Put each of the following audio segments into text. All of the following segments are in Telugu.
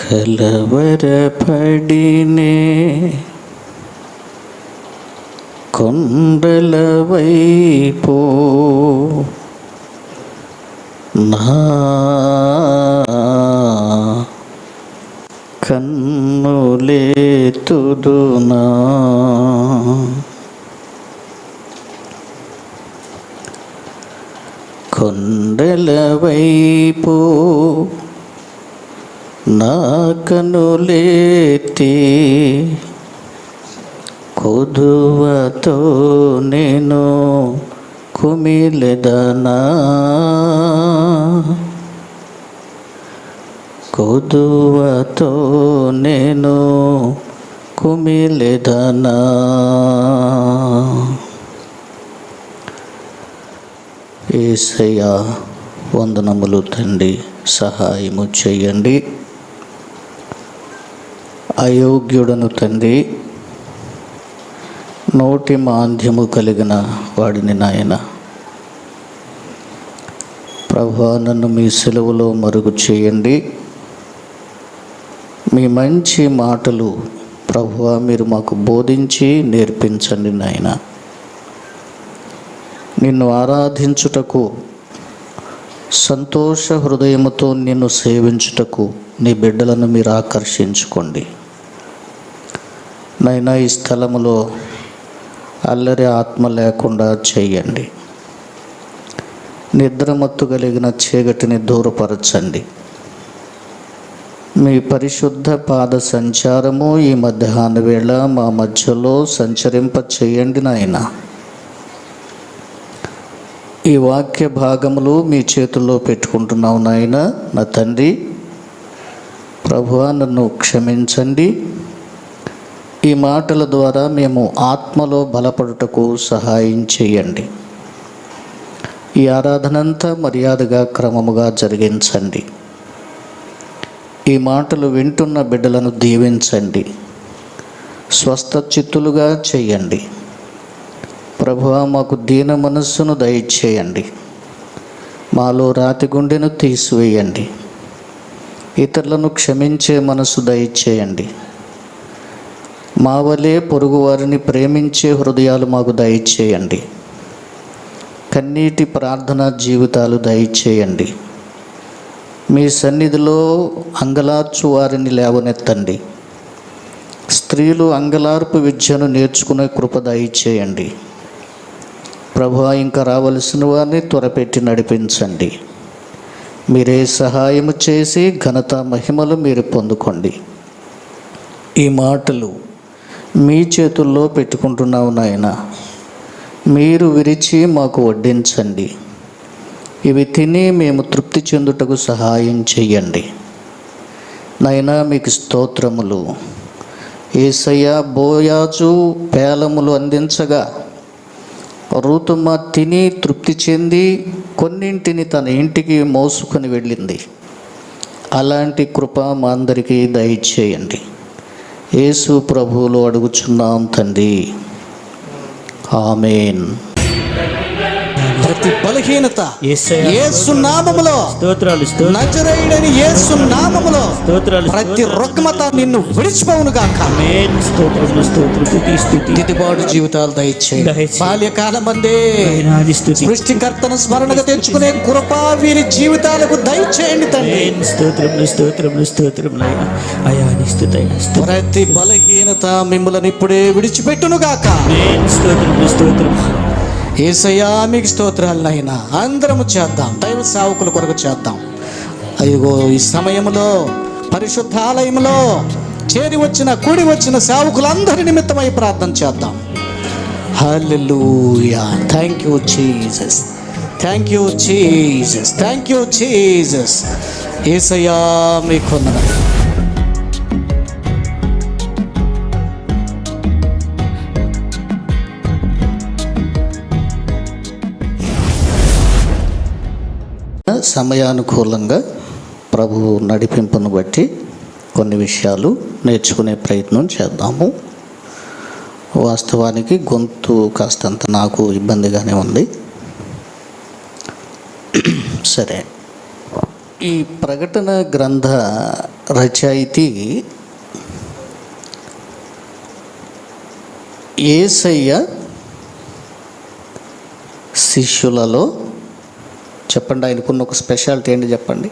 కలవరపడినే కొండల వైపు నా కన్నులెత్తుదునా. కొండల వైపు నా కన్నులెత్తి కొదువతో నేను కుమిలెదనా. కొదువతో నేను కుమిలెదనా. యేసయ్యా వందనములు తండ్రి, సహాయము చేయండి. అయోగ్యుడను తండ్రి, నోటి మాంద్యము కలిగిన వాడిని నాయన. ప్రభువా, నన్ను మీ సెలవులో మరుగు చేయండి. మీ మంచి మాటలు ప్రభువా మీరు మాకు బోధించి నేర్పించండి నాయన. నిన్ను ఆరాధించుటకు, సంతోష హృదయముతో నిన్ను సేవించుటకు నీ బిడ్డలను మీరు ఆకర్షించుకోండి నైనా. ఈ స్థలములో అల్లరి ఆత్మ లేకుండా చేయండి. నిద్రమత్తు కలిగిన చీకటిని దూరపరచండి. మీ పరిశుద్ధ పాద సంచారము ఈ మధ్యాహ్న వేళ మా మధ్యలో సంచరింప చేయండి నాయన. ఈ వాక్య భాగములు మీ చేతుల్లో పెట్టుకుంటున్నావు నాయన. నా తండ్రి ప్రభువా, నన్ను క్షమించండి. ఈ మాటల ద్వారా మేము ఆత్మలో బలపడుటకు సహాయం చేయండి. ఈ ఆరాధనంతా మర్యాదగా క్రమముగా జరిగించండి. ఈ మాటలు వింటున్న బిడ్డలను దీవించండి. స్వస్థ చిత్తులుగా చేయండి. ప్రభువా, మాకు దీన మనస్సును దయచేయండి. మాలో రాతి గుండెను తీసివేయండి. ఇతరులను క్షమించే మనసు దయచేయండి. మా వలె పొరుగువారిని ప్రేమించే హృదయాలు మాకు దయచేయండి. కన్నీటి ప్రార్థనా జీవితాలు దయచేయండి. మీ సన్నిధిలో అంగలార్చు వారిని లేవనెత్తండి. స్త్రీలు అంగలార్పు విద్యను నేర్చుకునే కృప దయచేయండి. ప్రభువా, ఇంకా రావలసిన వారిని త్వరపెట్టి నడిపించండి. మీరే సహాయము చేసి ఘనత మహిమలు మీరు పొందుకోండి. ఈ మాటలు మీ చేతుల్లో పెట్టుకుంటున్నావు నాయన. మీరు విరిచి మాకు వడ్డించండి. ఇవి తిని మేము తృప్తి చెందుటకు సహాయం చెయ్యండి నాయనా. మీకు స్తోత్రములు. యేసయ్య బోయాజు పేలములు అందించగా రూతుమ్మ తిని తృప్తి చెంది కొన్నింటిని తన ఇంటికి మోసుకొని వెళ్ళింది. అలాంటి కృప మా అందరికీ దయచేయండి. యేసు ప్రభువులో అడుగుచున్నాం తండ్రి, ఆమేన్. ప్రతి బలహీనత యేసు నామములో, నజరేయుడైన యేసు నామములో ప్రతి రుగ్మత నిన్ను విడిచిపోవును గాక. దిద్దుబాటు జీవితాలు దయచేయండి. బాల్యకాలం అందే సృష్టికర్తను స్మరణగా తెచ్చుకునే కృప వీరి జీవితాలకు దయచేయండి తండ్రి. ప్రతి బలహీనత మిమ్మల్ని ఇప్పుడే విడిచిపెట్టును గాక. యేసయ్యా మీకు స్తోత్రాలు నాయనా. అందరము చేద్దాం, దైవ సేవకుల కొరకు చేద్దాం. అదిగో ఈ సమయంలో పరిశుద్ధాలయంలో కూడి వచ్చిన సేవకులందరి నిమిత్తమై ప్రార్థన చేద్దాం. హల్లెలూయా. Thank you Jesus, thank you Jesus, thank you Jesus. యేసయ్యా మీకు వందనాలు. సమయానుకూలంగా ప్రభు నడిపింపును బట్టి కొన్ని విషయాలు నేర్చుకునే ప్రయత్నం చేద్దాము. వాస్తవానికి గొంతు కాస్తంత నాకు ఇబ్బందిగానే ఉంది. సరే, ఈ ప్రకటన గ్రంథ రచయితి యేసయ్య శిష్యులలో చెప్పండి, ఆయనకున్న ఒక స్పెషాలిటీ ఏంటి చెప్పండి.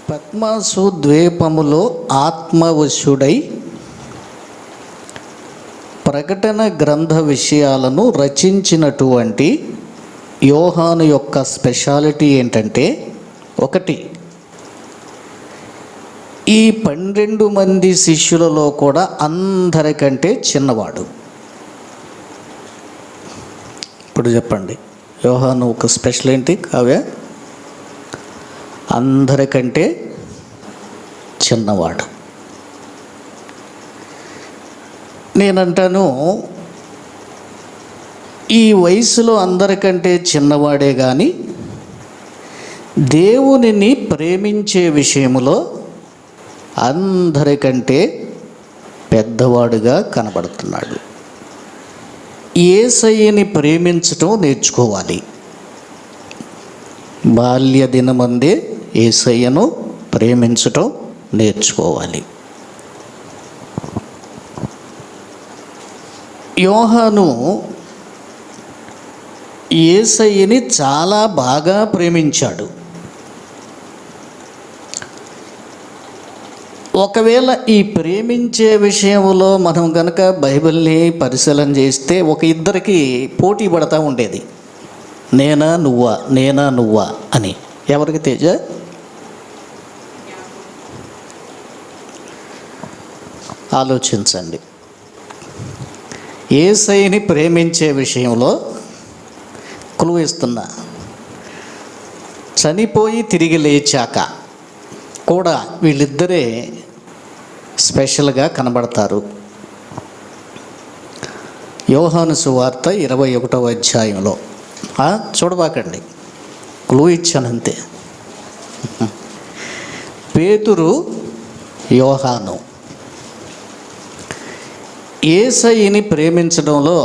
పద్మాసు ద్వీపములో ఆత్మవశుడై ప్రకటన గ్రంథ విషయాలను రచించినటువంటి యోహాను యొక్క స్పెషాలిటీ ఏంటంటే, ఒకటి, ఈ 12 మంది శిష్యులలో కూడా అందరికంటే చిన్నవాడు. ఇప్పుడు చెప్పండి, యోహాను ఒక స్పెషల్ ఏంటి కావ్య? అందరికంటే చిన్నవాడు. నేనంటాను, ఈ వయసులో అందరికంటే చిన్నవాడే కానీ దేవునిని ప్రేమించే విషయంలో అందరికంటే పెద్దవాడుగా కనబడుతున్నాడు. యేసయ్యని ప్రేమించటం నేర్చుకోవాలి. బాల్య దినమందే యేసయ్యను ప్రేమించటం నేర్చుకోవాలి. యోహాను యేసయ్యని చాలా బాగా ప్రేమించాడు. ఒకవేళ ఈ ప్రేమించే విషయంలో మనం కనుక బైబిల్ని పరిశీలన చేస్తే ఒక ఇద్దరికి పోటీ పడతా ఉండేది, నేనా నువ్వా, నేనా నువ్వా అని. ఎవరికి తేజ? ఆలోచించండి. యేసయ్యని ప్రేమించే విషయంలో క్లూ ఇస్తున్నా, చనిపోయి తిరిగి లేచాక కూడా వీళ్ళిద్దరే స్పెషల్గా కనబడతారు. యోహాను సువార్త 21వ అధ్యాయంలో చూడబాకండి, క్లూ ఇచ్చానంతే. పేతురు, యోహాను యేసయ్యని ప్రేమించడంలో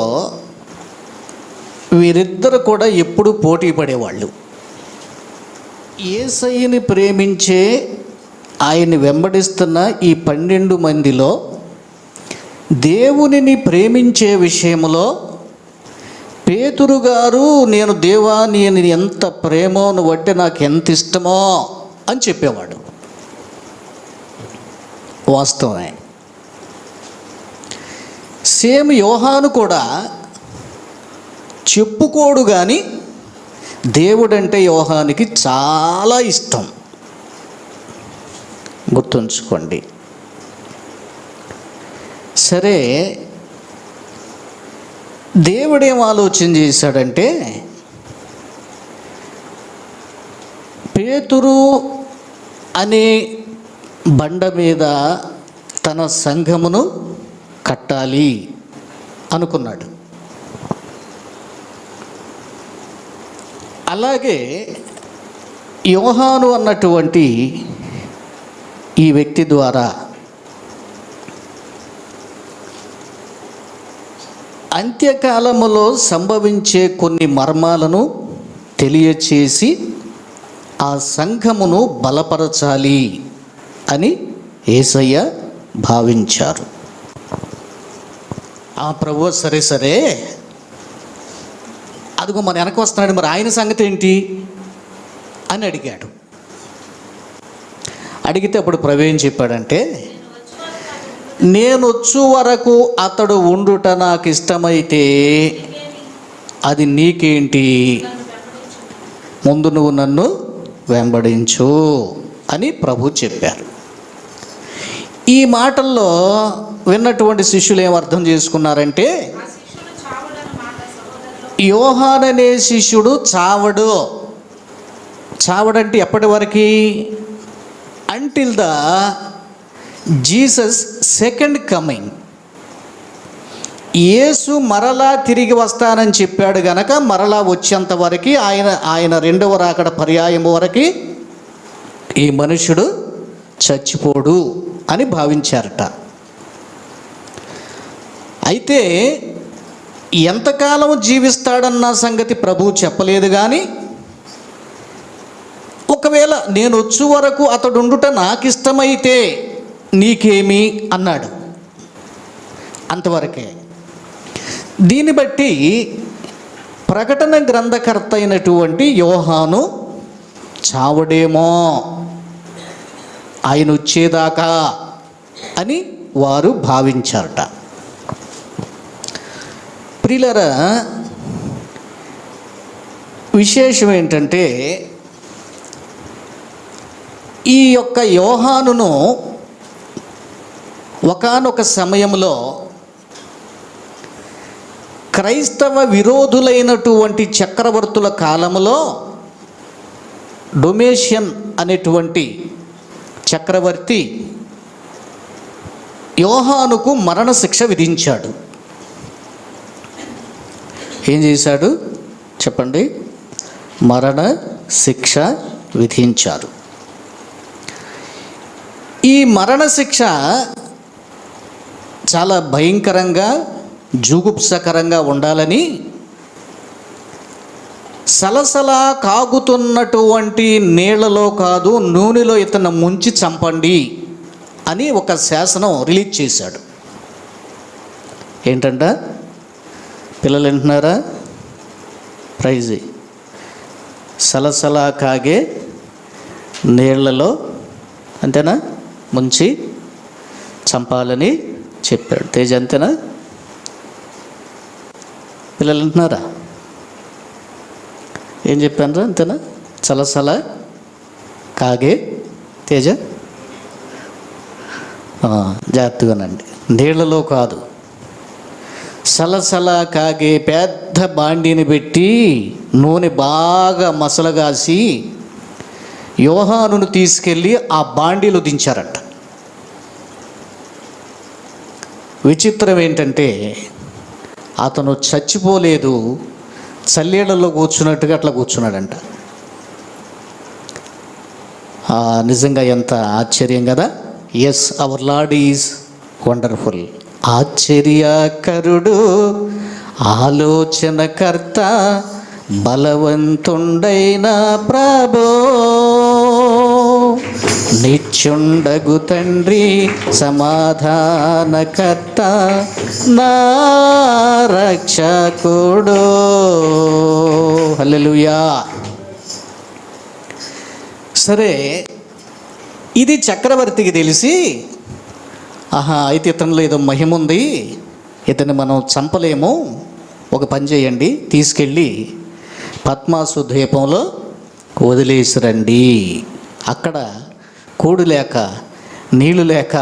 వీరిద్దరు కూడా ఎప్పుడూ పోటీ పడేవాళ్ళు. యేసయ్యని ప్రేమించే, ఆయన్ని వెంబడిస్తున్న ఈ 12 మందిలో దేవునిని ప్రేమించే విషయంలో పేతురు గారు, నేను దేవా నేను ఎంత ప్రేమో, నువ్వు అంటే నాకు ఎంత ఇష్టమో అని చెప్పేవాడు. వాస్తవమే. సేమ్ యోహాను కూడా చెప్పుకోడు కానీ దేవుడంటే యోహానికి చాలా ఇష్టం. గుర్తుంచుకోండి. సరే, దేవుడేం ఆలోచన చేశాడంటే, పేతురు అనే బండ మీద తన సంఘమును కట్టాలి అనుకున్నాడు. అలాగే యోహాను అన్నటువంటి ఈ వ్యక్తి ద్వారా అంత్యకాలములో సంభవించే కొన్ని మర్మాలను తెలియచేసి ఆ సంఘమును బలపరచాలి అని యేసయ్య భావించారు. ఆ ప్రభు సరే సరే, అదిగో మన వెనక వస్తున్నాడు, మరి ఆయన సంగతి ఏంటి అని అడిగాడు. అడిగితే అప్పుడు ప్రభు ఏం చెప్పాడంటే, నేను వచ్చు వరకు అతడు ఉండుట నాకు ఇష్టమైతే అది నీకేంటి, ముందు నువ్వు నన్ను వెంబడించు అని ప్రభు చెప్పారు. ఈ మాటల్లో విన్నటువంటి శిష్యులు ఏం అర్థం చేసుకున్నారంటే, యోహాను అనే శిష్యుడు చావడు. చావడంటే ఎప్పటి వరకు? Until the Jesus second coming. యేసు మరలా తిరిగి వస్తానని చెప్పాడు గనక మరలా వచ్చేంత వరకు, ఆయన రెండవ రాకడ పర్యాయం వరకు ఈ మనుషుడు చచ్చిపోడు అని భావించారట. అయితే ఎంతకాలం జీవిస్తాడన్న సంగతి ప్రభువు చెప్పలేదు. కానీ ఒకవేళ నేను వచ్చు వరకు అతడుండుట నాకు ఇష్టమైతే నీకేమి అన్నాడు. అంతవరకే. దీన్ని బట్టి ప్రకటన గ్రంథకర్త అయినటువంటి యోహాను చావడేమో ఆయన వచ్చేదాకా అని వారు భావించారట. ప్రియులారా, విశేషం ఏంటంటే ఈ యొక్క యోహానును ఒకానొక సమయంలో క్రైస్తవ విరోధులైనటువంటి చక్రవర్తుల కాలంలో డొమేషియన్ అనేటువంటి చక్రవర్తి యోహానుకు మరణశిక్ష విధించాడు. ఏం చేశాడు చెప్పండి? మరణ శిక్ష విధించారు. ఈ మరణశిక్ష చాలా భయంకరంగా జుగుప్సకరంగా ఉండాలని సలసలా కాగుతున్నటువంటి నీళ్లలో కాదు, నూనెలో ఇతను ముంచి చంపండి అని ఒక శాసనం రిలీజ్ చేశాడు. ఏంటంట? పిల్లలు వింటున్నారా? ప్రైజ్. సలసలా కాగే నీళ్లలో అంతేనా ముంచి చంపాలని చెప్పాడు. తేజ అంతేనా? పిల్లలు వింటున్నారా? ఏం చెప్పాను? అంతేనా? సలసల కాగే తేజ జాగ్రత్తగానండి. నీళ్లలో కాదు, సలసల కాగే పెద్ద బాండీని పెట్టి నూనె బాగా మసలగాసి యోహానును తీసుకెళ్ళి ఆ బాండీలో దించారంట. విచిత్రం ఏంటంటే అతను చచ్చిపోలేదు, చల్లేళ్లలో కూర్చున్నట్టుగా అట్లా కూర్చున్నాడంట. నిజంగా ఎంత ఆశ్చర్యం కదా! Yes, our Lord is wonderful. ఆశ్చర్యకరుడు, ఆలోచనకర్త, బలవంతుండైన ప్రభో, నిత్యుండగు తండ్రి, సమాధానకర్త, నా రక్షకుడు. హల్లెలూయా. సరే, ఇది చక్రవర్తికి తెలిసి, అయితే ఇతనిలో ఏదో మహిమ ఉంది, ఇతన్ని మనం చంపలేము, ఒక పని చేయండి, తీసుకెళ్ళి పద్మాసు ద్వీపంలో వదిలేసిరండి. అక్కడ కూడు లేక, నీళ్లు లేక,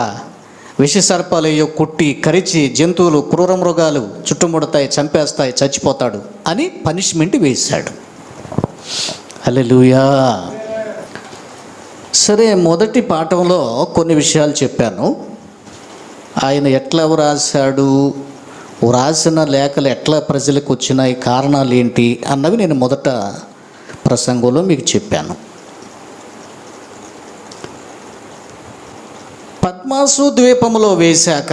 విషసర్పాలయ్యో కుట్టి కరిచి జంతువులు, క్రూర మృగాలు చుట్టుముడతాయి, చంపేస్తాయి, చచ్చిపోతాడు అని పనిష్మెంట్ వేశాడు. హల్లెలూయా. సరే, మొదటి పాఠంలో కొన్ని విషయాలు చెప్పాను. ఆయన ఎట్లా వ్రాసాడు, వ్రాసిన లేఖలు ఎట్లా ప్రజలకు వచ్చినాయి, కారణాలు ఏంటి అన్నవి నేను మొదట ప్రసంగంలో మీకు చెప్పాను. పద్మాసు ద్వీపంలో వేశాక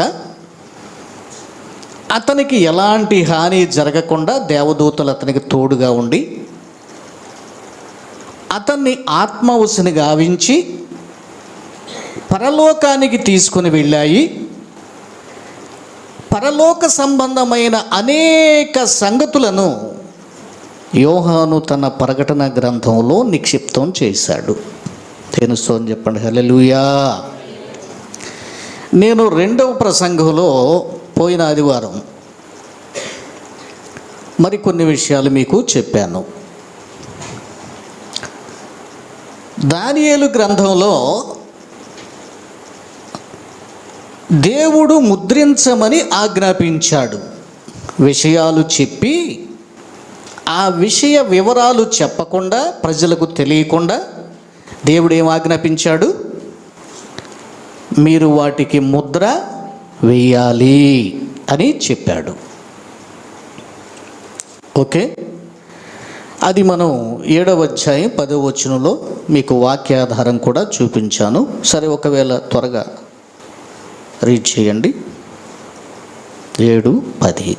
అతనికి ఎలాంటి హాని జరగకుండా దేవదూతలు అతనికి తోడుగా ఉండి అతన్ని ఆత్మవశుని గావించి పరలోకానికి తీసుకుని వెళ్ళాయి. పరలోక సంబంధమైన అనేక సంగతులను యోహాను తన ప్రకటన గ్రంథంలో నిక్షిప్తం చేశాడు. తెలుసు అని చెప్పండి. హల్లెలూయా. నేను రెండవ ప్రసంగంలో పోయిన ఆదివారం మరికొన్ని విషయాలు మీకు చెప్పాను. దానియేలు గ్రంథంలో దేవుడు ముద్రించమని ఆజ్ఞాపించాడు. విషయాలు చెప్పి ఆ విషయ వివరాలు చెప్పకుండా, ప్రజలకు తెలియకుండా దేవుడు ఏం ఆజ్ఞాపించాడు? మీరు వాటికి ముద్ర వేయాలి అని చెప్పాడు. ఓకే, అది మనం 7వ అధ్యాయం 10వ వచనంలో మీకు వాక్యాధారం కూడా చూపించాను. సరే, ఒకవేళ త్వరగా రీడ్ చేయండి. 7:10.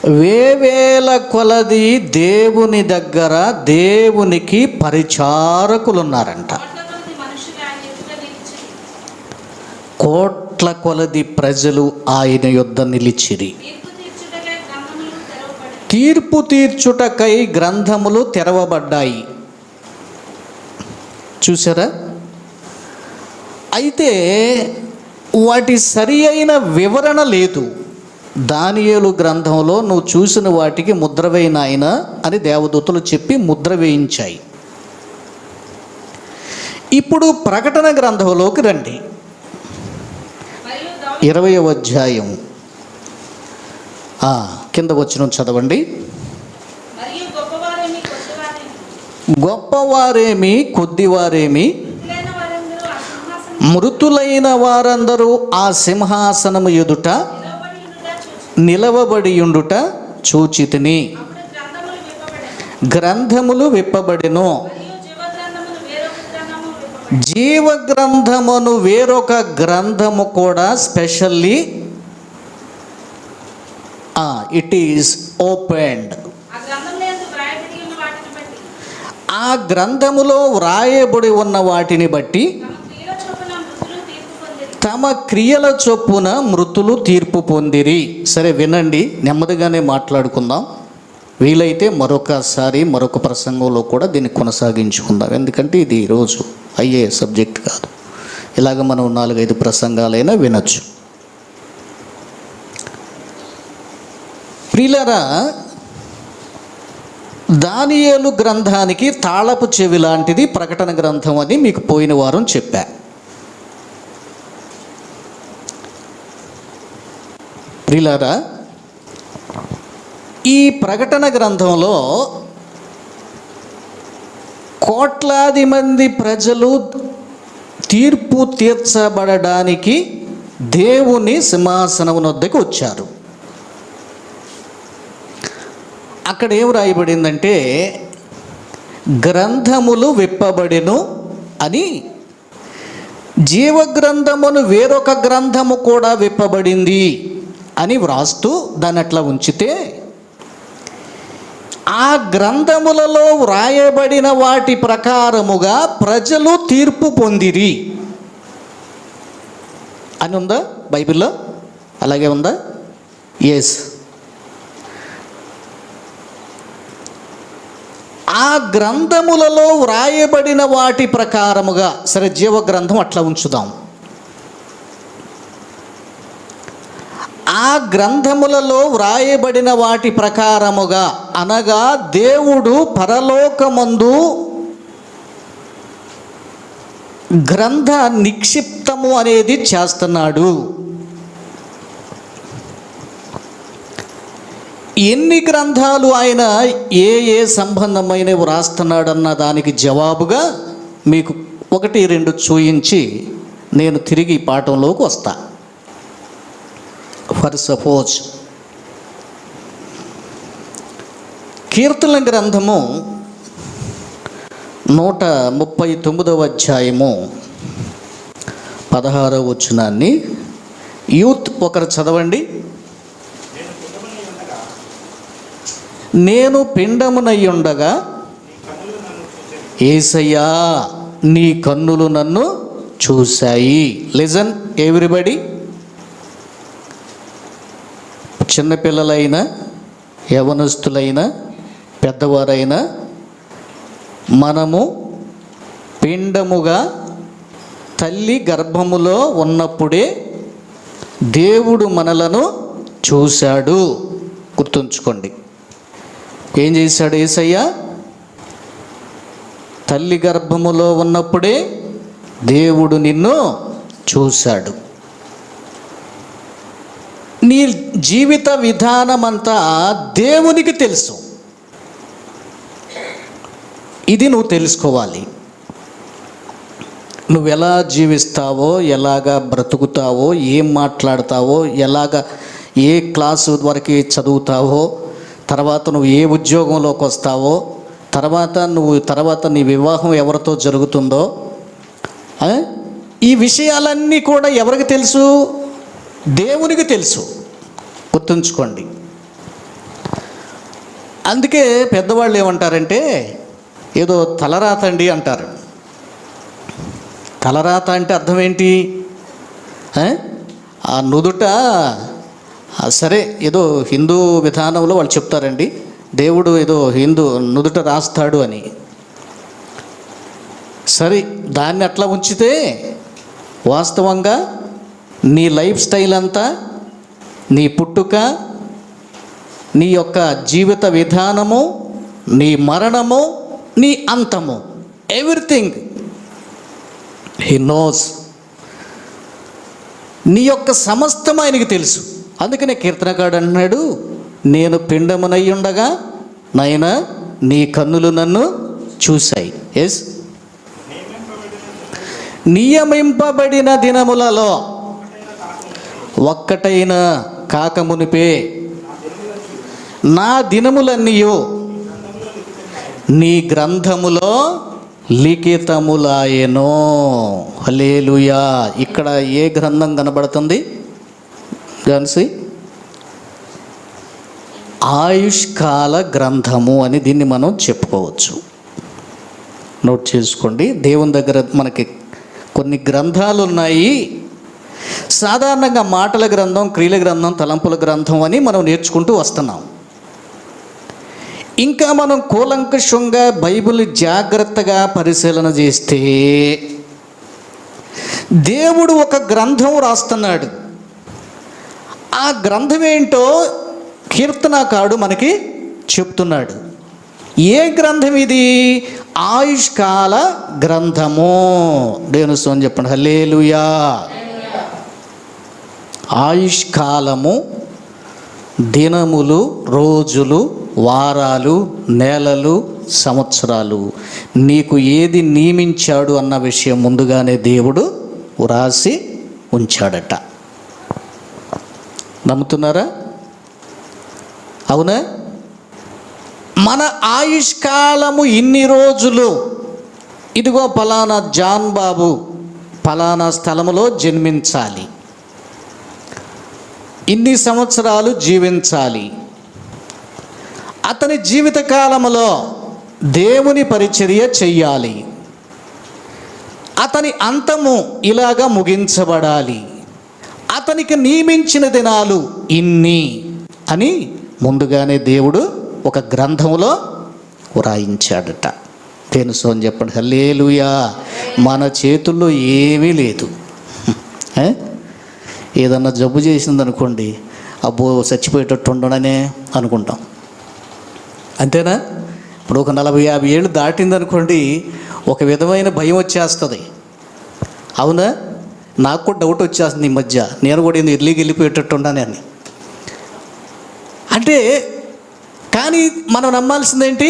వేవేల కొలది దేవుని దగ్గర దేవునికి పరిచారకులు ఉన్నారంట. కోట్ల కొలది ప్రజలు ఆయన యొద్ద నిలిచిరి. తీర్పు తీర్చుటకై గ్రంథములు తెరవబడ్డాయి. చూసారా? అయితే వాటి సరి అయిన వివరణ లేదు. దానియేలు గ్రంథంలో నువ్వు చూసిన వాటికి ముద్ర వేయి నాయనా అని దేవదూతలు చెప్పి ముద్ర వేయించాయి. ఇప్పుడు ప్రకటన గ్రంథంలోకి రండి. 20వ అధ్యాయం కింద వచనం చదవండి. గొప్పవారేమి కొద్దివారేమి మృతులైన వారందరూ ఆ సింహాసనము ఎదుట నిలవబడియుండుట చూచితిని. గ్రంథములు విప్పబడెను. జీవ గ్రంథమును వేరొక గ్రంథము కూడా స్పెషల్లీ ఇట్ ఈస్ ఓపెన్డ్. ఆ గ్రంథములో వ్రాయబడి ఉన్న వాటిని బట్టి తమ క్రియల చొప్పున మృతులు తీర్పు పొందిరి. సరే వినండి, నెమ్మదిగానే మాట్లాడుకుందాం. వీలైతే మరొకసారి మరొక ప్రసంగంలో కూడా దీన్ని కొనసాగించుకుందాం. ఎందుకంటే ఇది ఈరోజు అయ్యే సబ్జెక్ట్ కాదు. ఇలాగ మనం 4-5 ప్రసంగాలైనా వినొచ్చు. ప్రియులారా, దానియేలు గ్రంథానికి తాళపు చెవి లాంటిది ప్రకటన గ్రంథం అని మీకు పోయిన వారం చెప్పా. ప్రియులారా, ఈ ప్రకటన గ్రంథంలో కోట్లాది మంది ప్రజలు తీర్పు తీర్చబడడానికి దేవుని సింహాసనం వద్దకు వచ్చారు. అక్కడ ఏం రాయబడిందంటే గ్రంథములు విప్పబడెను అని, జీవగ్రంథమును వేరొక గ్రంథము కూడా విప్పబడింది అని వ్రాస్తూ దాన్ని అట్లా ఉంచితే, ఆ గ్రంథములలో వ్రాయబడిన వాటి ప్రకారముగా ప్రజలు తీర్పు పొందిరి అని ఉందా బైబిల్లో? అలాగే ఉందా? ఎస్. ఆ గ్రంథములలో వ్రాయబడిన వాటి ప్రకారముగా, సరే జీవ గ్రంథం అట్లా ఉంచుదాం. ఆ గ్రంథములలో వ్రాయబడిన వాటి ప్రకారముగా అనగా దేవుడు పరలోకమందు గ్రంథ నిక్షిప్తము అనేది చేస్తున్నాడు. ఎన్ని గ్రంథాలు ఆయన ఏ సంబంధమైనవి వ్రాస్తున్నాడన్న దానికి జవాబుగా మీకు 1-2 చూయించి నేను తిరిగి పాఠంలోకి వస్తా. ఫర్ సపోజ్ కీర్తన గ్రంథము 139వ అధ్యాయము 16వ వచనాన్ని యూత్ ఒకరు చదవండి. నేను పిండమునయ్యుండగా యేసయ్యా నీ కన్నులు నన్ను చూశాయి. లిజన్ ఎవ్రీబడి, చిన్నపిల్లలైనా యవనస్తులైనా పెద్దవారైనా మనము పిండముగా తల్లి గర్భములో ఉన్నప్పుడే దేవుడు మనలను చూశాడు. గుర్తుంచుకోండి. ఏం చేశాడు యేసయ్య? తల్లి గర్భములో ఉన్నప్పుడే దేవుడు నిన్ను చూశాడు. నీ జీవిత విధానమంతా దేవునికి తెలుసు. ఇది నువ్వు తెలుసుకోవాలి. నువ్వు ఎలా జీవిస్తావో, ఎలాగా బ్రతుకుతావో, ఏం మాట్లాడతావో, ఏ క్లాసు వరకు చదువుతావో, తర్వాత నువ్వు ఏ ఉద్యోగంలోకి వస్తావో, తర్వాత నీ వివాహం ఎవరితో జరుగుతుందో, ఈ విషయాలన్నీ కూడా ఎవరికి తెలుసు? దేవునికి తెలుసు. గుర్తుంచుకోండి. అందుకే పెద్దవాళ్ళు ఏమంటారంటే ఏదో తలరాత అండి అంటారు. తలరాత అంటే అర్థం ఏంటి? ఆ నుదుట సరే ఏదో హిందూ విధానంలో వాళ్ళు చెప్తారండి, దేవుడు ఏదో నుదుట రాస్తాడు అని. సరే, దాన్ని అట్లా ఉంచితే వాస్తవంగా నీ లైఫ్ స్టైల్ అంతా, నీ పుట్టుక, నీ యొక్క జీవిత విధానము, నీ మరణము, నీ అంతము, ఎవ్రీథింగ్ హీ నోస్. నీ యొక్క సమస్తం ఆయనకి తెలుసు. అందుకనే కీర్తనకాడు అన్నాడు, నేను పిండమునై ఉండగా నాయనా నీ కన్నులు నన్ను చూశాయి. ఎస్, నియమింపబడిన దినములలో ఒక్కటైనా కాకమునిపే నా దినములన్నీయు నీ గ్రంథములో లిఖితములాయెను. హల్లెలూయా. ఇక్కడ ఏ గ్రంథం కనబడుతుంది? జాన్సీ, ఆయుష్కాల గ్రంథము అని దీన్ని మనం చెప్పుకోవచ్చు. నోట్ చేసుకోండి. దేవుని దగ్గర మనకి కొన్ని గ్రంథాలు ఉన్నాయి. సాధారణంగా మాటల గ్రంథం, క్రియల గ్రంథం, తలంపుల గ్రంథం అని మనం నేర్చుకుంటూ వస్తున్నాం. ఇంకా మనం కూలంకషంగా బైబిల్ జాగ్రత్తగా పరిశీలన చేస్తే దేవుడు ఒక గ్రంథం రాస్తున్నాడు. ఆ గ్రంథం ఏంటో కీర్తనకారుడు మనకి చెప్తున్నాడు. ఏ గ్రంథం ఇది? ఆయుష్కాల గ్రంథము. దేవుని స్తోత్రం చెప్పండి. హల్లెలూయా. ఆయుష్కాలము, దినములు, రోజులు, వారాలు, నెలలు, సంవత్సరాలు, నీకు ఏది నియమించాడు అన్న విషయం ముందుగానే దేవుడు వ్రాసి ఉంచాడట. నమ్ముతున్నారా? అవునా? మన ఆయుష్కాలము ఇన్ని రోజులు, ఇదిగో ఫలానా జాన్ బాబు ఫలానా స్థలములో జన్మించాలి, ఇన్ని సంవత్సరాలు జీవించాలి, అతని జీవితకాలములో దేవుని పరిచర్య చెయ్యాలి, అతని అంతము ఇలాగా ముగించబడాలి, అతనికి నియమించిన దినాలు ఇన్ని అని ముందుగానే దేవుడు ఒక గ్రంథంలో వ్రాయించాడట. తెలుసు అని చెప్పండి. హల్లెలూయా. మన చేతుల్లో ఏమీ లేదు. ఏదన్నా జబ్బు చేసిందనుకోండి, అబ్బో చచ్చిపోయేటట్టు ఉండడనే అనుకుంటాం. అంతేనా? ఇప్పుడు ఒక 40-50 ఏళ్ళు దాటిందనుకోండి, ఒక విధమైన భయం వచ్చేస్తుంది. అవునా? నాకు కూడా డౌట్ వచ్చేస్తుంది ఈ మధ్య, నేను కూడా ఎర్లీకి వెళ్ళిపోయేటట్టు ఉండనే అని. అంటే కానీ మనం నమ్మాల్సిందేంటి?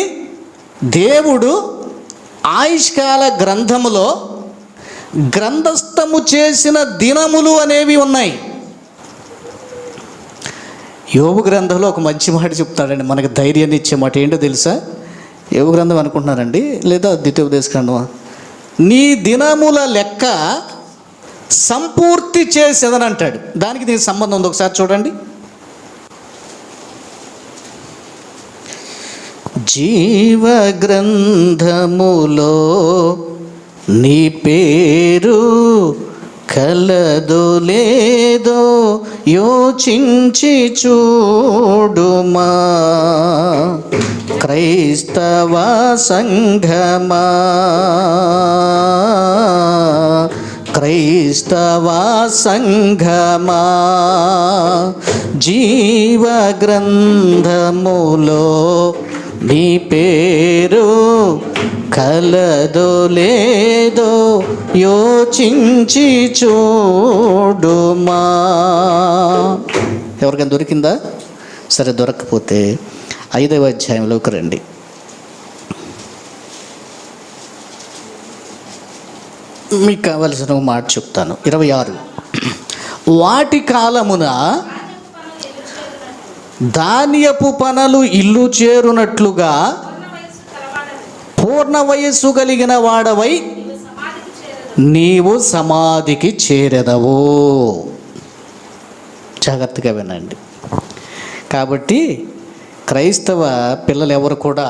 దేవుడు ఆయుష్కాల గ్రంథములో గ్రంథస్థము చేసిన దినములు అనేవి ఉన్నాయి. యోబు గ్రంథంలో ఒక మంచి మాట చెప్తాడండి, మనకి ధైర్యాన్ని ఇచ్చే మాట. ఏంటో తెలుసా? యోబు గ్రంథం అనుకుంటున్నారండి, లేదా ద్వితీయోపదేశ గ్రంథమా? నీ దినముల లెక్క సంపూర్తి చేసేదని అంటాడు. దానికి దీనికి సంబంధం ఉంది, ఒకసారి చూడండి. జీవ గ్రంథములో నీ పేరు కలదో లేదో యోచించి చూడుమా, క్రైస్తవ సంఘమా, క్రైస్తవ సంఘమా. జీవ గ్రంథములో నీ పేరు కలదో లేదో యోచించి చూడుమా. ఎవరికైనా దొరికిందా? సరే, దొరకకపోతే 5వ అధ్యాయంలోకి రండి. మీకు కావలసిన ఒక మాట చెప్తాను. 26. వాటి కాలమున ధాన్యపు పనలు ఇల్లు చేరునట్లుగా పూర్ణ వయస్సు కలిగిన వాడవై నీవు సమాధికి చేరెదవు. జాగ్రత్తగా వినండి. కాబట్టి క్రైస్తవ పిల్లలు ఎవరు కూడా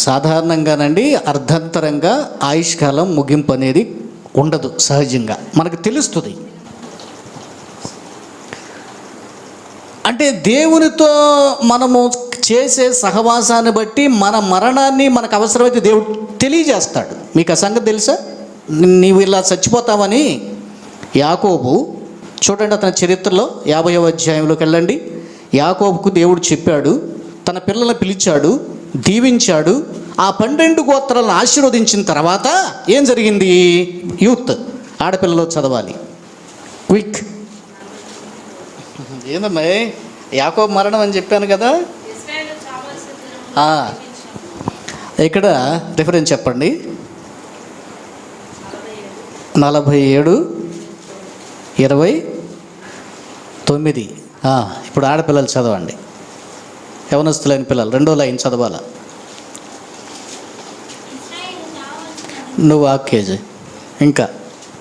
సాధారణంగానండి అర్ధంతరంగా ఆయుష్కాలం ముగింపు అనేది ఉండదు. సహజంగా మనకు తెలుస్తుంది. అంటే దేవునితో మనము చేసే సహవాసాన్ని బట్టి మన మరణాన్ని మనకు అవసరమైతే దేవుడు తెలియజేస్తాడు. మీకు ఆ సంగతి తెలుసా? నీవు ఇలా చచ్చిపోతావని యాకోబు, చూడండి అతని చరిత్రలో 50వ అధ్యాయంలోకి వెళ్ళండి. యాకోబుకు దేవుడు చెప్పాడు, తన పిల్లలను పిలిచాడు, దీవించాడు. ఆ 12 గోత్రాలను ఆశీర్వదించిన తర్వాత ఏం జరిగింది? యూత్ ఆడపిల్లలు చదవాలి క్విక్. ఏందమ్మా యాకోబు మరణం అని చెప్పాను కదా, ఇక్కడ రిఫరెన్స్ చెప్పండి. 47:29. ఇప్పుడు ఆడపిల్లలు చదవండి, యవనస్తులైన పిల్లలు 2వ లైన్ చదవాలా. నువ్వు ఆకేజ్ ఇంకా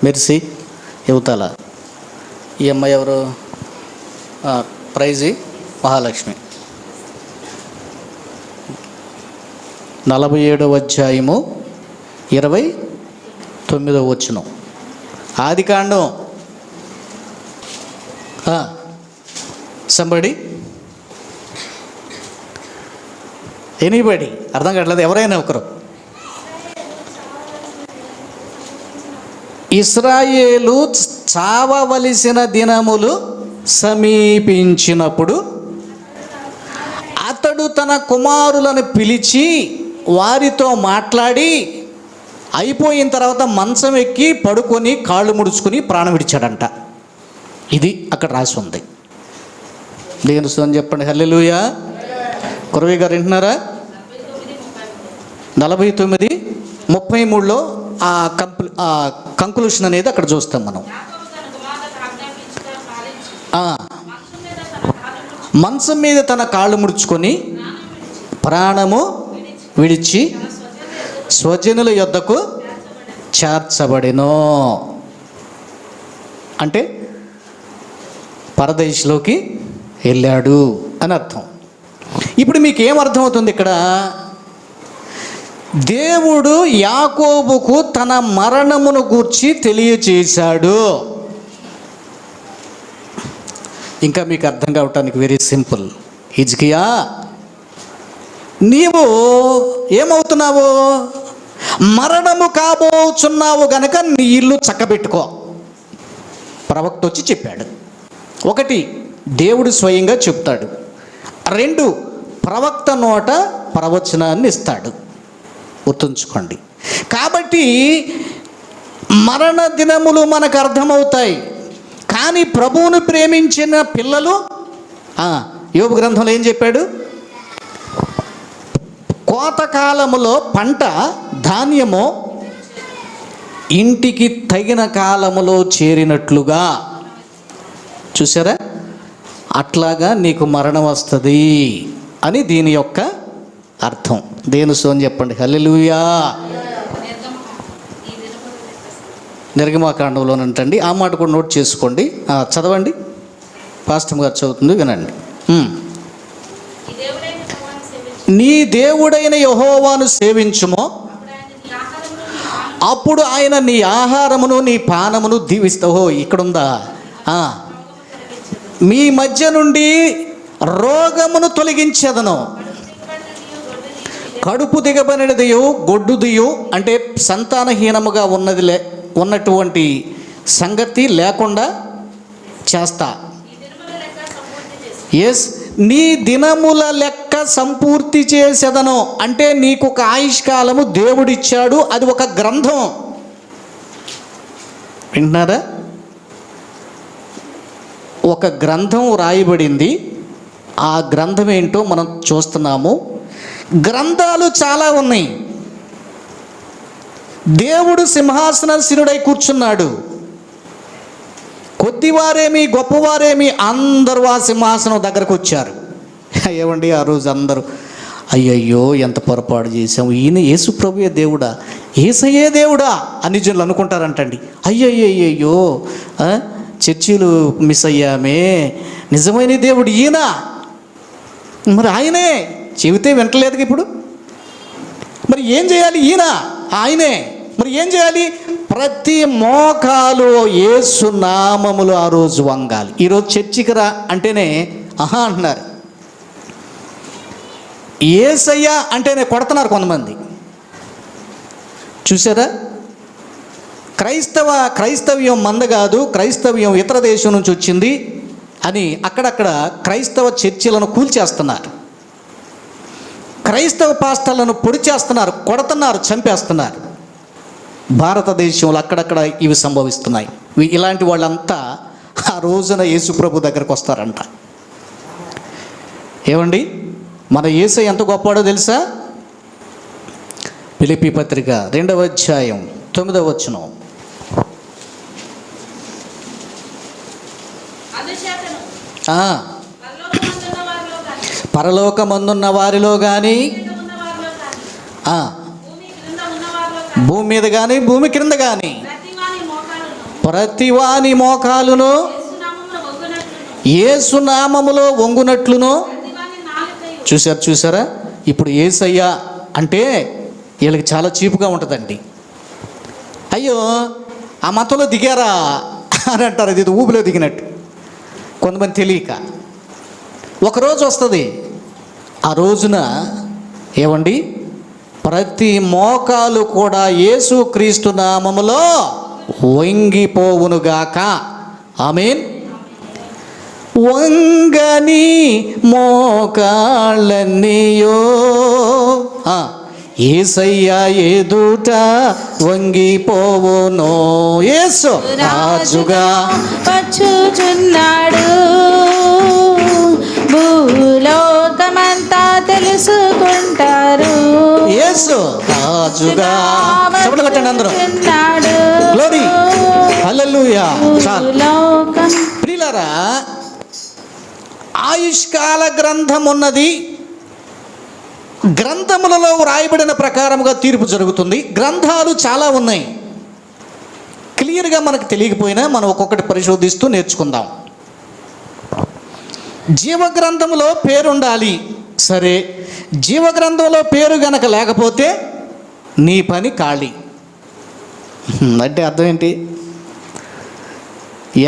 మెర్సీ యువతల. ఈ అమ్మాయి ఎవరు? ప్రైజీ మహాలక్ష్మి. 47వ అధ్యాయము 29వ వచనం. ఆదికాండం. సంబడి ఎనీబడి అర్థం కావట్లేదు, ఎవరైనా ఒకరు. ఇశ్రాయేలు చావవలసిన దినములు సమీపించినప్పుడు అతడు తన కుమారులను పిలిచి వారితో మాట్లాడి అయిపోయిన తర్వాత మంచం ఎక్కి పడుకొని కాళ్ళు ముడుచుకుని ప్రాణం విడిచాడంట. ఇది అక్కడ రాసి ఉంది. దేవుని స్తోత్రం చెప్పండి. హల్లెలూయా. కురవి గారు వింటున్నారా? 49:33లో ఆ కంక్లూషన్ అనేది అక్కడ చూస్తాం మనం. మంచం మీద తన కాళ్ళు ముడుచుకొని ప్రాణము విడిచి స్వజనుల యొద్దకు చేర్చబడెను. అంటే పరదేశంలోకి వెళ్ళాడు అని అర్థం. ఇప్పుడు మీకు ఏమర్థమవుతుంది ఇక్కడ? దేవుడు యాకోబుకు తన మరణమును గూర్చి తెలియచేశాడు. ఇంకా మీకు అర్థం కావటానికి వెరీ సింపుల్. హిజ్కియా, నీవు ఏమవుతున్నావు? మరణము కాబోచున్నావు గనక నీ ఇల్లు చక్కబెట్టుకో. ప్రవక్త వచ్చి చెప్పాడు. 1, దేవుడు స్వయంగా చెప్తాడు. 2, ప్రవక్త నోట ప్రవచనాన్ని ఇస్తాడు. గుర్తుంచుకోండి. కాబట్టి మరణ దినములు మనకు అర్థమవుతాయి. కానీ ప్రభువును ప్రేమించిన పిల్లలు, యోబు గ్రంథంలో ఏం చెప్పాడు? కోతకాలములో పంట ధాన్యము ఇంటికి తగిన కాలములో చేరినట్లుగా. చూసారా? అట్లాగా నీకు మరణం వస్తుంది అని దీని యొక్క అర్థం. దేని సోని చెప్పండి. హల్లెలూయా. నిర్గమకాండంలోనంటండి. ఆ మాట కూడా నోట్ చేసుకోండి, చదవండి. పాస్టర్ గారు చదువుతుంది, వినండి. నీ దేవుడైన యెహోవాను సేవించుమో, అప్పుడు ఆయన నీ ఆహారమును నీ పానమును దీవిస్తావు. ఇక్కడుందా? మీ మధ్య నుండి రోగమును తొలగించేదను. కడుపు దిగబడినదియు గొడ్డుదియు, అంటే సంతానహీనముగా ఉన్నటువంటి సంగతి లేకుండా చేస్తా. ఎస్, నీ దినముల లెక్క సంపూర్తి చేసేదను. అంటే నీకు ఒక ఆయుష్కాలము దేవుడిచ్చాడు. అది ఒక గ్రంథం. వింటున్నారా? ఒక గ్రంథం రాయబడింది. ఆ గ్రంథం ఏంటో మనం చూస్తున్నాము. గ్రంథాలు చాలా ఉన్నాయి. దేవుడు సింహాసనాసీనుడై కూర్చున్నాడు. కొద్దివారేమి గొప్పవారేమి అందరూ ఆ సింహాసనం దగ్గరకు వచ్చారు. ఏమండి, ఆ రోజు అందరూ అయ్యయ్యో ఎంత పొరపాటు చేశాము, ఈయన యేసు ప్రభువే దేవుడా, యేసయ్యే దేవుడా అని జనులు అనుకుంటారంటండి. అయ్యయ్యో చర్చిలు మిస్ అయ్యామే, నిజమైన దేవుడు ఈయన, మరి ఆయనే చెబితే వింటలేదు ఇప్పుడు. మరి ఏం చేయాలి? ఈయన ఆయనే. మరి ఏం చేయాలి? ప్రతి మోకాలు యేసు నామములో ఆ రోజు వంగాలి. ఈరోజు చర్చికి రా అంటేనే ఆహా అంటున్నారు, యేసయ్య అంటేనే కొడుతున్నారు కొంతమంది. చూసారా? క్రైస్తవ్యం మంద కాదు, క్రైస్తవ్యం ఇతర దేశం నుంచి వచ్చింది అని అక్కడక్కడ క్రైస్తవ చర్చిలను కూల్చేస్తున్నారు, క్రైస్తవ పాస్టర్లను పొడి చేస్తున్నారు, కొడుతున్నారు, చంపేస్తున్నారు. భారతదేశంలో అక్కడక్కడ ఇవి సంభవిస్తున్నాయి. ఇలాంటి వాళ్ళంతా ఆ రోజున యేసుప్రభు దగ్గరకు వస్తారంట. ఏమండి, మన యేసయ్య ఎంత గొప్పవాడో తెలుసా? ఫిలిప్పీ పత్రిక 2వ అధ్యాయం 9వ వచనం. పరలోకమందున్న వారిలో కానీ, భూమి మీద కానీ భూమి క్రింద కానీ ప్రతివాని మోకాలును యేసు నామములో వంగునట్లును. చూసారా? ఇప్పుడు యేసయ్య అంటే వీళ్ళకి చాలా చీపుగా ఉంటుందండి. అయ్యో ఆ మతంలో దిగారా అని అంటారు, అది ఊపిలో దిగినట్టు. కొంతమంది తెలియక ఒకరోజు వస్తుంది, ఆ రోజున ఏమండి ప్రతి మోకాలు కూడా యేసుక్రీస్తు నామములో వంగిపోవునుగాక. ఆమేన్. వంగని మోకాళ్ళన్నీయో యేసయ్య ఎదుట వంగిపోవునో. యేసు రాజుగా వచ్చుచున్నాడు, భూలోకమంతా తెలుసుకుంటారు. యేసు రాజుగా చెప్పండి కట్టండి అందరూ. గ్లోరీ, హల్లెలూయా. చాలు ప్రియులారా, ఆయుష్కాల గ్రంథం ఉన్నది. గ్రంథములలో వ్రాయబడిన ప్రకారముగా తీర్పు జరుగుతుంది. గ్రంథాలు చాలా ఉన్నాయి, క్లియర్గా మనకు తెలియకపోయినా మనం ఒక్కొక్కటి పరిశోధిస్తూ నేర్చుకుందాం. జీవగ్రంథంలో పేరు ఉండాలి, సరే. జీవగ్రంథంలో పేరు గనక లేకపోతే నీ పని ఖాళీ అంటే అర్థం ఏంటి?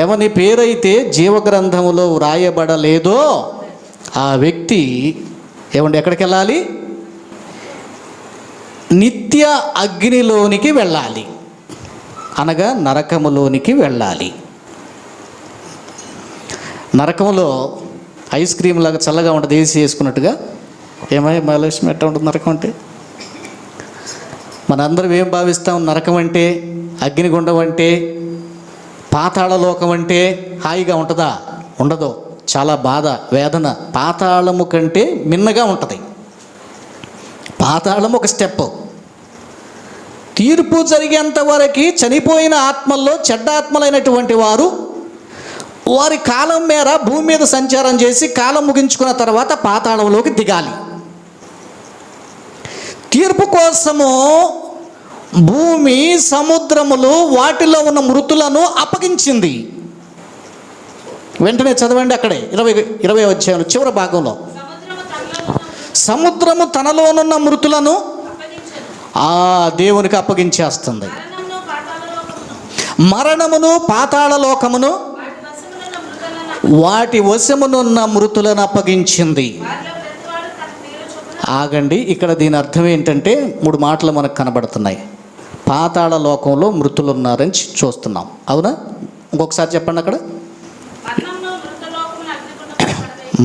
ఎవని పేరైతే జీవగ్రంథములో వ్రాయబడలేదో ఆ వ్యక్తి ఏమండి ఎక్కడికి వెళ్ళాలి? నిత్య అగ్నిలోనికి వెళ్ళాలి, అనగా నరకములోనికి వెళ్ళాలి. నరకంలో ఐస్ క్రీమ్ లాగా చల్లగా ఉంటుంది, ఏసీ వేసుకున్నట్టుగా. ఏమయ్య మహాలక్ష్మి ఎట్లా ఉంటుంది నరకం అంటే? మనందరం ఏం భావిస్తాం? నరకం అంటే, అగ్నిగుండం అంటే, పాతాళ లోకం అంటే హాయిగా ఉంటుందా? ఉండదు, చాలా బాధ, వేదన. పాతాళము కంటే మిన్నగా ఉంటుంది. పాతాళం ఒక స్టెప్. తీర్పు జరిగేంత వరకు చనిపోయిన ఆత్మల్లో చెడ్డ ఆత్మలైనటువంటి వారు వారి కాలం మేర భూమి మీద సంచారం చేసి కాలం ముగించుకున్న తర్వాత పాతాళంలోకి దిగాలి. తీర్పు కోసము భూమి, సముద్రములు వాటిలో ఉన్న మృతులను అప్పగించింది. వెంటనే చదవండి అక్కడే 20వ అధ్యాయం చివరి భాగంలో. సముద్రము తనలోనున్న మృతులను ఆ దేవునికి అప్పగించేస్తుంది. మరణమును, పాతాళ లోకమును వాటి వశమునున్న మృతులను అప్పగించింది. ఆగండి, ఇక్కడ దీని అర్థం ఏంటంటే 3 మాటలు మనకు కనబడుతున్నాయి. పాతాళ లోకంలో మృతులు ఉన్నారని చూస్తున్నాం, అవునా? ఇంకొకసారి చెప్పండి అక్కడ.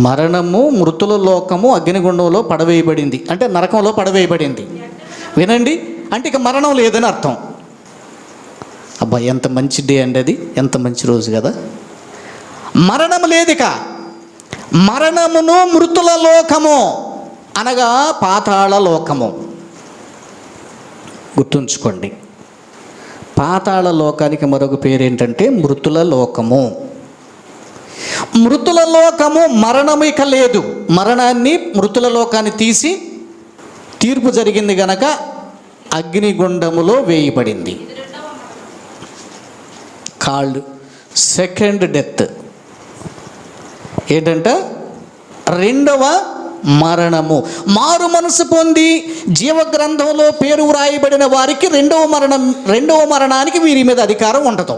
మరణము, మృతుల లోకము అగ్నిగుండంలో పడవేయబడింది, అంటే నరకంలో పడవేయబడింది. వినండి, అంటే ఇక మరణం లేదని అర్థం. అబ్బా, ఎంత మంచి డే అండి అది, ఎంత మంచి రోజు కదా. మరణం లేదిక. మరణమును, మృతుల లోకము అనగా పాతాళ లోకము. గుర్తుంచుకోండి, పాతాళ లోకానికి మరొక పేరేంటంటే మృతుల లోకము. మృతుల లోకము మరణము ఇక లేదు. మరణాన్ని, మృతుల లోకాన్ని తీసి తీర్పు జరిగింది గనక అగ్నిగుండములో వేయబడింది. సెకండ్ డెత్ ఏంటంట? రెండవ మరణము. మారు మనసు పొంది జీవగ్రంథంలో పేరు వ్రాయబడిన వారికి రెండవ మరణానికి వీరి మీద అధికారం ఉండదు.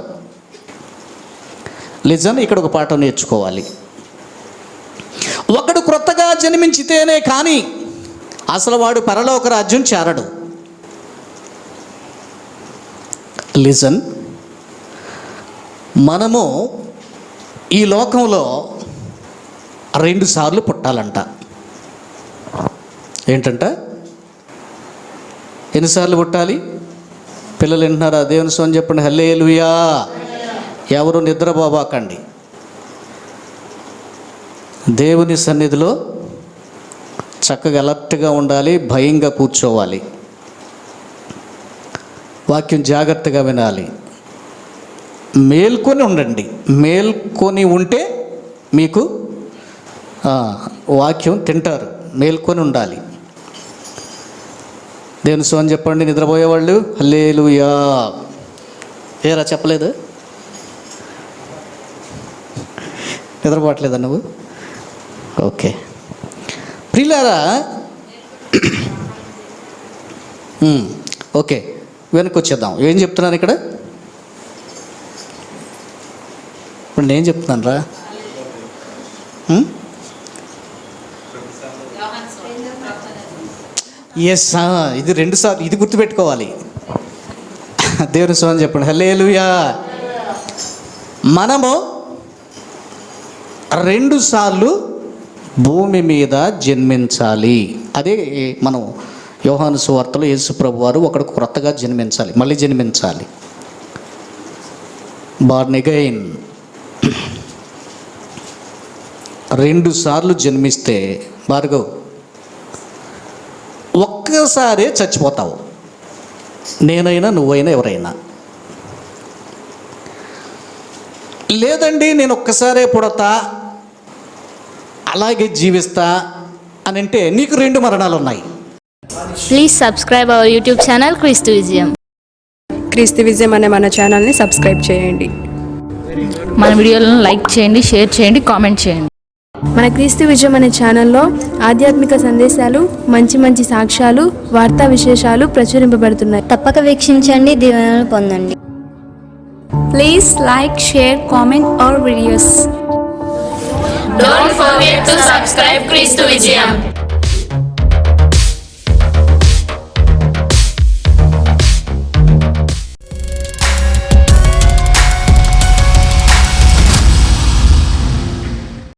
లిజన్, ఇక్కడ ఒక పాఠం నేర్చుకోవాలి. ఒకడు క్రొత్తగా జన్మించితేనే కానీ అసలు వాడు పరలోక రాజ్యం చేరడు. లిజన్, మనము ఈ లోకంలో 2 సార్లు పుట్టాలంట. ఏంటంట? ఎన్నిసార్లు పుట్టాలి? పిల్లలు వింటున్నారా? దేవుని స్వామి చెప్పండి, హల్లెలూయా. ఎవరు నిద్రపోబాకండి. దేవుని సన్నిధిలో చక్కగా అలర్ట్గా ఉండాలి, భయంగా కూర్చోవాలి, వాక్యం జాగ్రత్తగా వినాలి, మేల్కొని ఉండండి. మేల్కొని ఉంటే మీకు వాక్యం తింటారు. మేల్కొని ఉండాలి. దేవుని స్వామి చెప్పండి, నిద్రపోయేవాళ్ళు హల్లెలూయా. ఏరా చెప్పలేదు? నిద్రపోవట్లేదా నువ్వు? ఓకే ప్రియులారా, ఓకే వెనక్కి వచ్చేద్దాం. ఏం చెప్తున్నాను ఇక్కడ? ఇప్పుడు నేను చెప్తున్నాను రా. ఎస్, ఇది 2 సార్లు. ఇది గుర్తుపెట్టుకోవాలి. దేవుని స్వామి చెప్పండి, హల్లెలూయా. మనము 2 సార్లు భూమి మీద జన్మించాలి. అదే మనం యోహాను సువార్తలో యేసు ప్రభు వారు ఒకడు క్రొత్తగా జన్మించాలి, మళ్ళీ జన్మించాలి. Born again. 2 సార్లు జన్మిస్తే భార్గవ్ ఒక్కసారే చచ్చిపోతావు. నేనైనా నువ్వైనా ఎవరైనా. లేదండి నేను ఒక్కసారే పుడతా అలాగే జీవిస్తా అని అంటే నీకు 2 మరణాలు ఉన్నాయి. Please subscribe our YouTube channel క్రీస్తు విజయం. క్రీస్తు విజయం అనే మన ఛానల్ని సబ్స్క్రైబ్ చేయండి. మన వీడియోలను లైక్ చేయండి, షేర్ చేయండి, కామెంట్ చేయండి. మన క్రీస్తు విజయం అనే ఛానల్లో ఆధ్యాత్మిక సందేశాలు, మంచి మంచి సాక్ష్యాలు, వార్తా విశేషాలు ప్రచురింపబడుతున్నాయి. తప్పక వీక్షించండి, దీవెనలు పొందండి. Please like, share, comment our videos. Don't forget to subscribe క్రీస్తు విజయం.